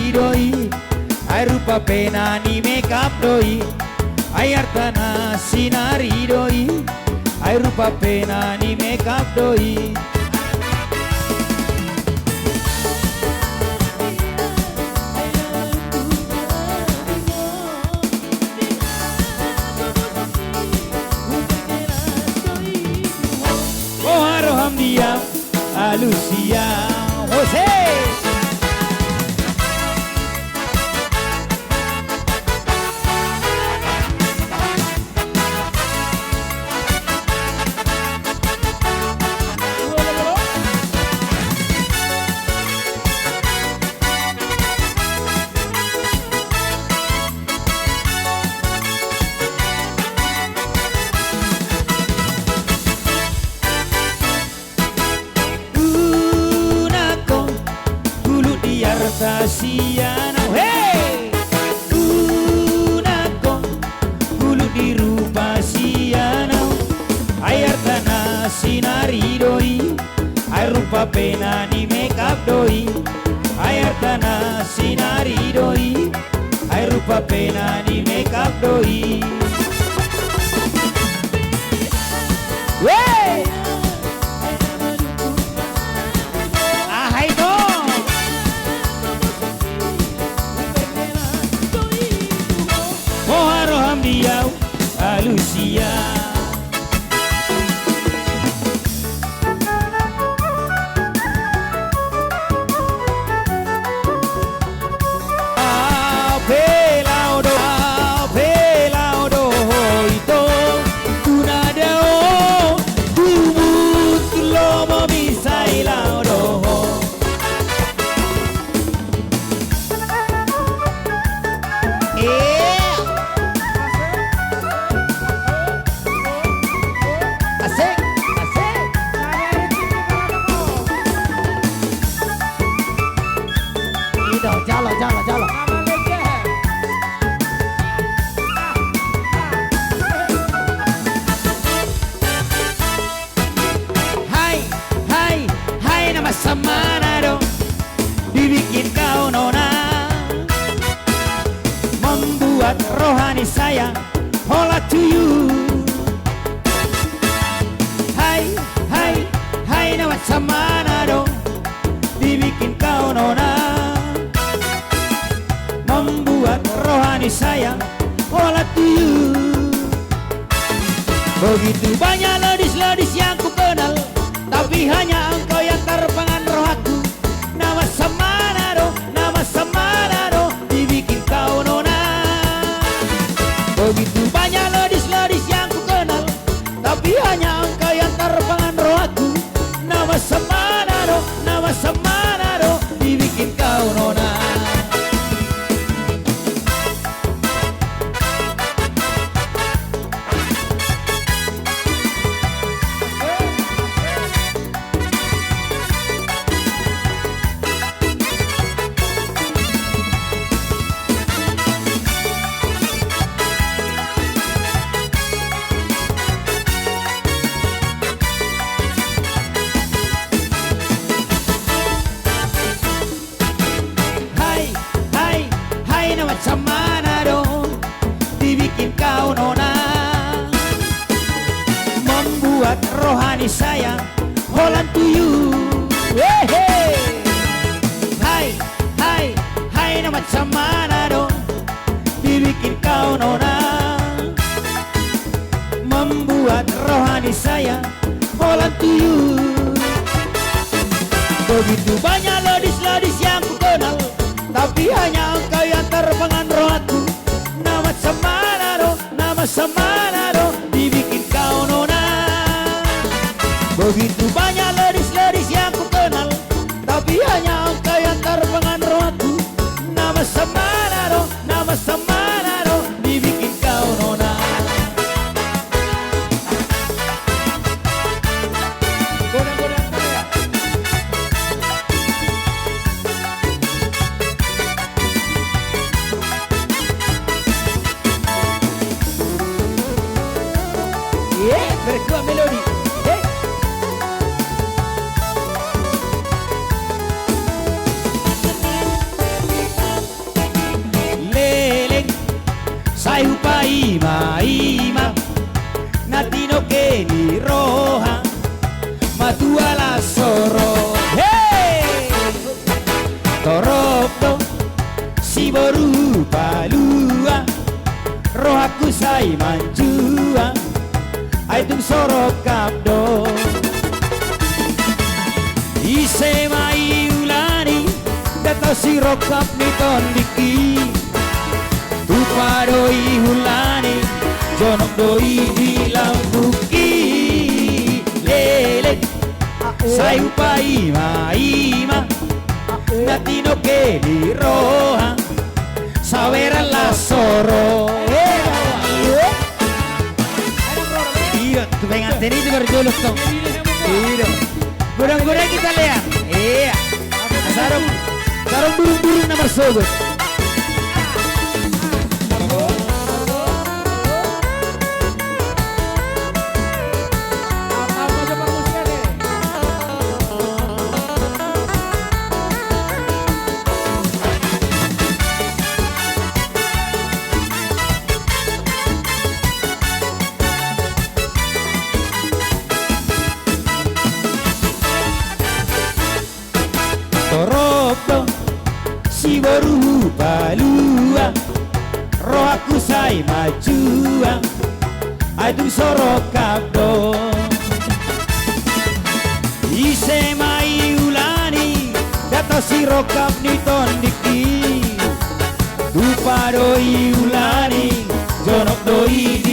sinari doi ai rupa pena ni makeup doi ai artana sinari doi ai rupa pena ni makeup doi oh haroham dia alusia Jose Siana hey unako bulu di rupa siana ayar tanah sinari doi ay rupa pena ni makeup doi ayar tanah sinari doi ay rupa pena ni makeup doi hey Diau Alusia Jalo. Hai nama Samanado dibikin kau nona membuat rohani saya hola to you. Hai nama Samanado dibikin kau nona membuat rohani saya hola to you. Begitu banyak ladies yang ku kenal, tapi hanya engkau yang terpangan roh aku. Nama Samanado dibikin kau nona. Begitu banyak ladies yang ku kenal, tapi hanya engkau yang terpangan roh aku. Nama Samanado dibikin kau nona. Samanado dibikin kau nona membuat rohani saya holan to you. Hai nama Samanado dibikin kau nona membuat rohani saya holan to you. Begitu banyak ladies yang ku kenal, tapi hanya engkau yang terpangan roh aku. Nama Samanado dibikin kau nona. Begitu banyak ladies yang ku kenal, tapi hanya engkau yang terpangan roh aku. Nama Samanado dibikin kau nona. Berdua melodi. si boru palua roh aku say manjua aitung sorok kapdo ise mai ulani data si rokap ni tondiki tu padoi hulani jonok doi di lambuki lele say upai maima natino ke di roha savera la soro iya tu pengen tadi itu baru dulu tuh iya goreng-goreng kita lihat iya sarung burung-burung nomor sobat Toropo si boru palua roh aku say majua adung sorok kabdo ise mai ulani data si rokap ni tondiki tu padoi ulani jonok doi